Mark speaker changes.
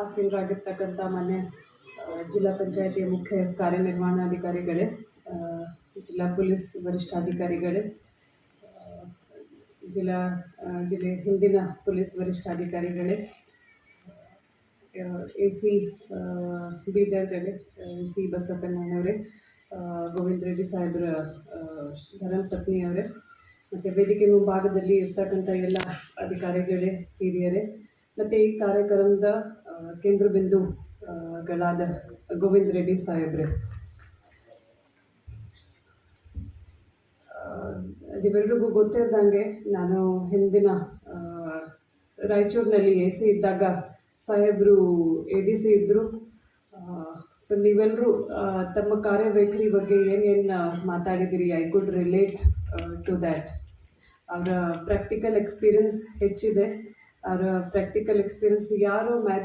Speaker 1: ಆಸೀನರಾಗಿರ್ತಕ್ಕಂಥ ಮಾನ್ಯ ಜಿಲ್ಲಾ ಪಂಚಾಯತಿಯ ಮುಖ್ಯ ಕಾರ್ಯನಿರ್ವಹಣಾಧಿಕಾರಿಗಳೇ, ಜಿಲ್ಲಾ ಪೊಲೀಸ್ ವರಿಷ್ಠಾಧಿಕಾರಿಗಳೇ, ಜಿಲ್ಲೆ ಹಿಂದಿನ ಪೊಲೀಸ್ ವರಿಷ್ಠಾಧಿಕಾರಿಗಳೇ, AC ಬೀದರ್ಗಳೇ, AC ಬಸವಕಲ್ಯಾಣವರೇ, ಗೋವಿಂದ ರೆಡ್ಡಿ ಸಾಹೇಬ್ರ ಧರ್ಮಪತ್ನಿಯವರೇ, ಮತ್ತು ವೇದಿಕೆ ಮುಂಭಾಗದಲ್ಲಿ ಇರ್ತಕ್ಕಂಥ ಎಲ್ಲ ಅಧಿಕಾರಿಗಳೇ, ಹಿರಿಯರೇ, ಮತ್ತು ಈ ಕಾರ್ಯಕ್ರಮದ ಕೇಂದ್ರ ಬಿಂದುಗಳಾದ ಗೋವಿಂದ ರೆಡ್ಡಿ ಸಾಹೇಬ್ರೆ, ನಿಮ್ಮೆಲ್ರಿಗೂ ಗೊತ್ತಿದ್ದಂಗೆ ನಾನು ಹಿಂದಿನ ರಾಯಚೂರಿನಲ್ಲಿ AC ಇದ್ದಾಗ ಸಾಹೇಬರು ADC ಇದ್ದರು. ಸೊ ನೀವೆಲ್ಲರೂ ತಮ್ಮ ಕಾರ್ಯವೈಖರಿ ಬಗ್ಗೆ ಏನೇನು ಮಾತಾಡಿದಿರಿ, I could relate to that. ಅವರ ಪ್ರಾಕ್ಟಿಕಲ್ ಎಕ್ಸ್ಪೀರಿಯನ್ಸ್ ಹೆಚ್ಚಿದೆ. ಅವರ ಪ್ರಾಕ್ಟಿಕಲ್ ಎಕ್ಸ್ಪೀರಿಯನ್ಸ್ ಯಾರೂ ಮ್ಯಾಚ್